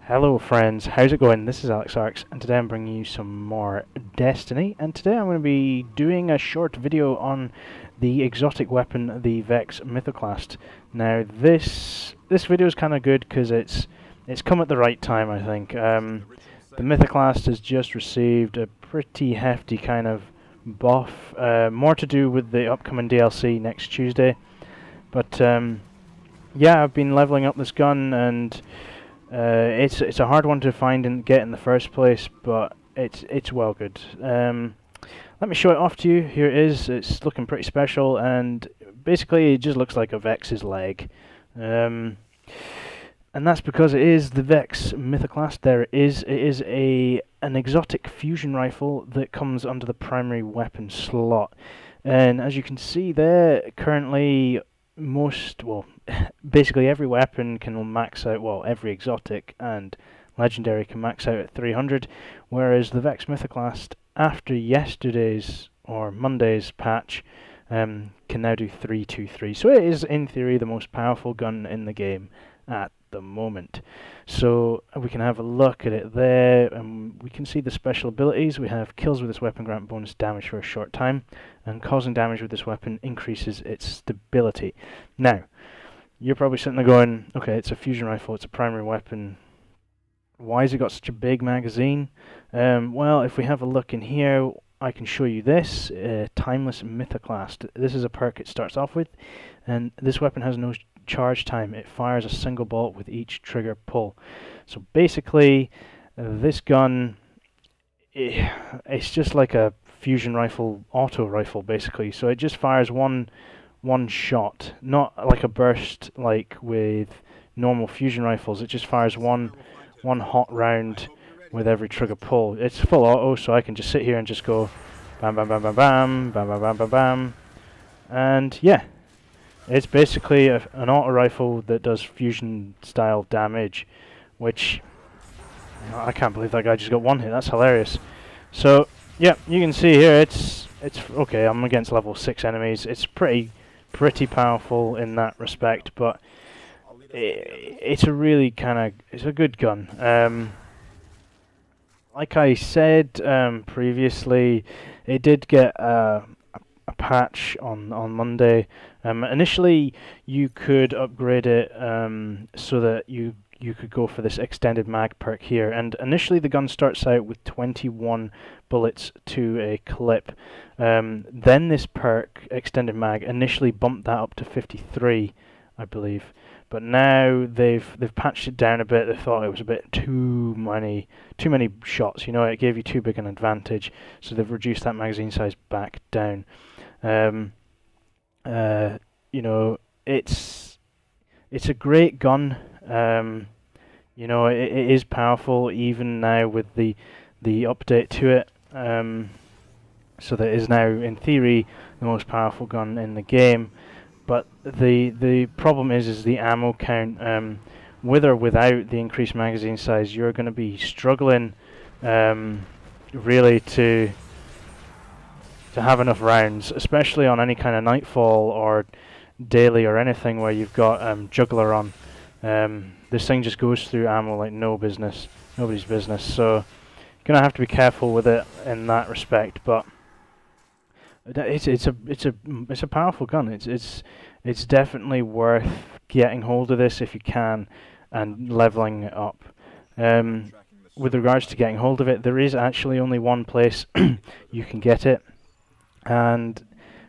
Hello friends, how's it going? This is AleXarcs and today I'm bringing you some more Destiny, and today I'm going to be doing a short video on the exotic weapon, the Vex Mythoclast. Now this video is kind of good because it's come at the right time, I think. The Mythoclast has just received a pretty hefty kind of buff, more to do with the upcoming DLC next Tuesday. But yeah, I've been leveling up this gun, and it's a hard one to find and get in the first place, but it's well good. Let me show it off to you. Here it is. It's looking pretty special, and basically it just looks like a Vex's leg. And that's because it is the Vex Mythoclast. It is an exotic fusion rifle that comes under the primary weapon slot. And as you can see there, currently basically every weapon can max out, well, every exotic and legendary can max out at 300, whereas the Vex Mythoclast, after yesterday's or Monday's patch, can now do 323. So it is, in theory, the most powerful gun in the game at the moment. So we can have a look at it there, and we can see the special abilities. We have kills with this weapon grant bonus damage for a short time, and causing damage with this weapon increases its stability. Now, you're probably sitting there going, okay, it's a fusion rifle, it's a primary weapon, why has it got such a big magazine? Well, if we have a look in here, I can show you this, Timeless Mythoclast. This is a perk it starts off with, and this weapon has no charge time. It fires a single bolt with each trigger pull. So basically, this gun, it's just like a fusion rifle, auto rifle basically. So it just fires one shot, not like a burst like with normal fusion rifles. It just fires one hot round with every trigger pull. It's full auto, so I can just sit here and just go bam bam bam bam bam bam bam bam bam bam, and yeah, it's basically an auto rifle that does fusion style damage, which, I can't believe that guy just got one hit. That's hilarious. So yeah, you can see here it's okay. I'm against level 6 enemies. It's pretty powerful in that respect, but it's a really it's a good gun. Like I said previously, it did get a patch on Monday. Initially, you could upgrade it so that you could go for this extended mag perk here. And initially, the gun starts out with 21 bullets to a clip. Then this perk, extended mag, initially bumped that up to 53, I believe. But now they've patched it down a bit. They thought it was a bit too many shots. You know, it gave you too big an advantage. So they've reduced that magazine size back down. You know, it's a great gun. You know, it is powerful even now with the update to it. So that it is now, in theory, the most powerful gun in the game. But the problem is the ammo count. With or without the increased magazine size, you're going to be struggling really to have enough rounds, especially on any kind of nightfall or daily or anything where you've got juggler on. This thing just goes through ammo like nobody's business. So you're gonna have to be careful with it in that respect. But it's a powerful gun. It's definitely worth getting hold of this if you can and leveling it up. With regards to getting hold of it, there is actually only one place you can get it. And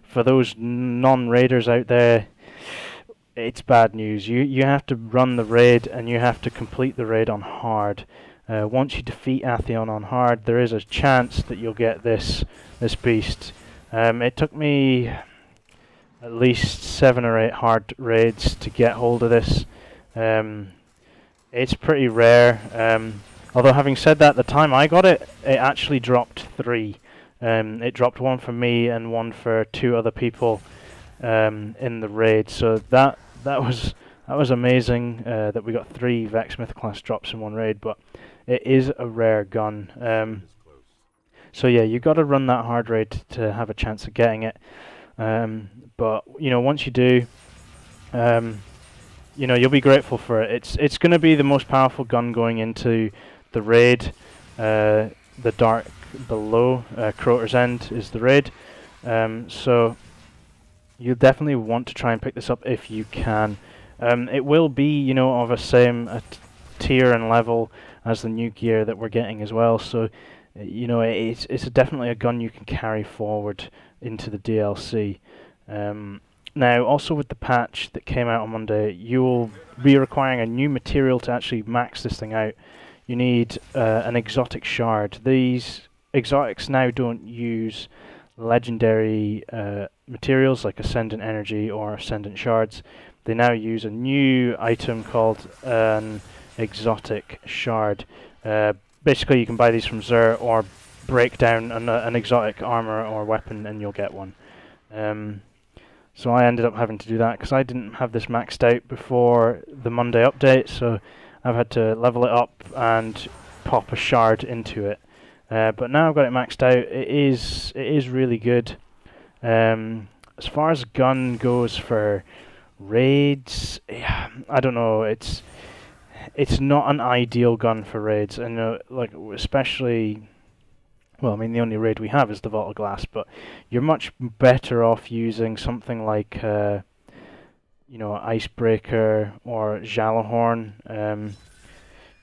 for those non-raiders out there, it's bad news. You have to run the raid, and you have to complete the raid on hard. Once you defeat Atheon on hard, there is a chance that you'll get this beast. It took me at least 7 or 8 hard raids to get hold of this. It's pretty rare. Although having said that, the time I got it, it actually dropped 3. It dropped 1 for me and 1 for 2 other people in the raid. So that was amazing that we got 3 Vex Mythoclast drops in 1 raid. But it is a rare gun. So yeah, you got to run that hard raid to have a chance of getting it. But you know, once you do, you know, you'll be grateful for it. It's going to be the most powerful gun going into the raid. The dark below, Croter's End is the raid. So you definitely want to try and pick this up if you can. It will be, you know, of a same tier and level as the new gear that we're getting as well. So, you know, it's definitely a gun you can carry forward into the DLC. Now, also with the patch that came out on Monday, you'll be requiring a new material to actually max this thing out. You need an exotic shard. These exotics now don't use legendary materials like Ascendant Energy or Ascendant Shards. They now use a new item called an exotic shard. Basically, you can buy these from Xur or break down an exotic armor or weapon and you'll get one. So I ended up having to do that because I didn't have this maxed out before the Monday update, so I've had to level it up and pop a shard into it. But now I've got it maxed out. It is really good. As far as gun goes for raids, yeah, I don't know. It's not an ideal gun for raids. I know, like especially. Well, I mean, the only raid we have is the Vault of Glass, but you're much better off using something like, you know, Icebreaker or Jalahorn.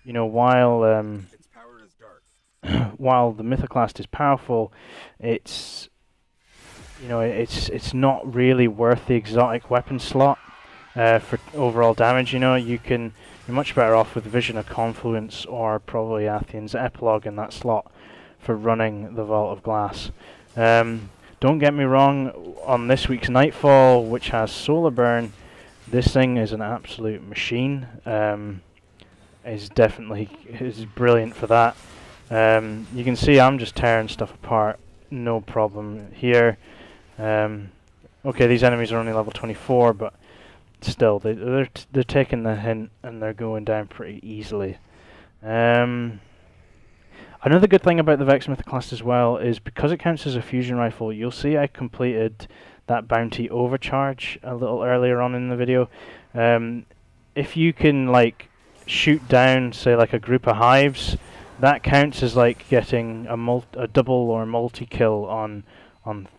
You know, while Its power is dark. while the Mythoclast is powerful, it's, you know, it's not really worth the exotic weapon slot for overall damage. You know, you're much better off with Vision of Confluence or probably Athenian's Epilogue in that slot for running the Vault of Glass. Don't get me wrong, on this week's Nightfall, which has Solar Burn, this thing is an absolute machine. Is brilliant for that. You can see I'm just tearing stuff apart, no problem here. Okay, these enemies are only level 24, but still, they're taking the hint and they're going down pretty easily. Another good thing about the Vex Mythoclast as well is because it counts as a fusion rifle, you'll see I completed that bounty overcharge a little earlier on in the video. If you can like shoot down, say like a group of hives, that counts as like getting a double or multi-kill on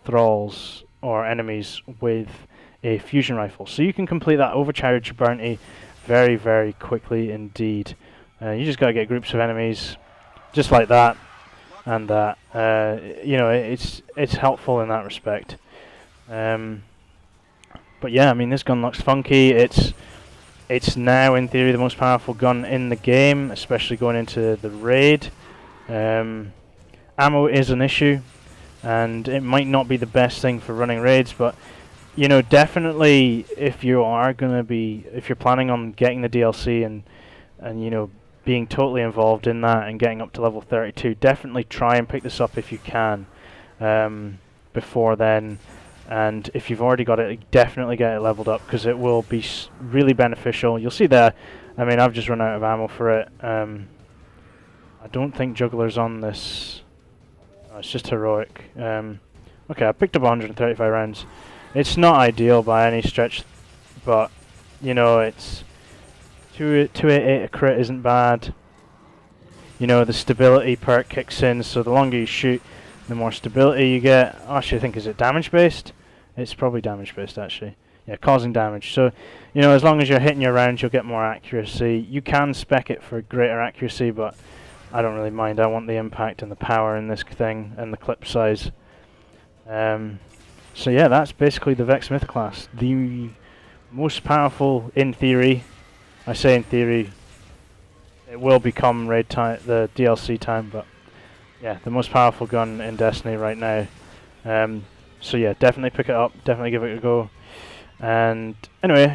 thralls or enemies with a fusion rifle. So you can complete that overcharge bounty very, very quickly indeed. You just gotta get groups of enemies just like that and that. You know, it's helpful in that respect. But yeah, I mean, this gun looks funky. It's now in theory the most powerful gun in the game, especially going into the raid. Ammo is an issue, and it might not be the best thing for running raids, but you know, definitely if you're planning on getting the DLC and you know, being totally involved in that and getting up to level 32, definitely try and pick this up if you can before then. And if you've already got it, definitely get it leveled up because it will be really beneficial. You'll see there, I mean, I've just run out of ammo for it. I don't think Juggler's on this. Oh, it's just heroic. Okay, I picked up 135 rounds. It's not ideal by any stretch, but you know, it's 288 a crit isn't bad. You know, the stability perk kicks in, so the longer you shoot, the more stability you get. Actually, I think, is it damage based? It's probably damage based actually. Yeah, causing damage. So, you know, as long as you're hitting your rounds, you'll get more accuracy. You can spec it for greater accuracy, but I don't really mind. I want the impact and the power in this thing and the clip size. So yeah, that's basically the Vex Mythoclast. The most powerful in theory. I say in theory, it will become raid time, the DLC time, but yeah, the most powerful gun in Destiny right now. So yeah, definitely pick it up, definitely give it a go. And anyway,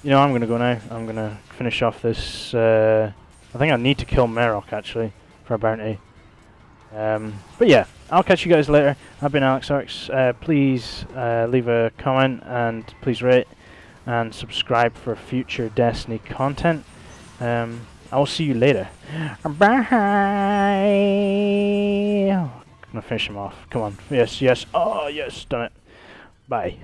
you know, I'm gonna go now. I'm gonna finish off this. I think I need to kill Merok actually for a bounty. But yeah, I'll catch you guys later. I've been AleXarcs. Please leave a comment and please rate and subscribe for future Destiny content. I will see you later. Bye. I'm gonna finish him off. Come on. Yes, yes. Oh, yes. Done it. Bye.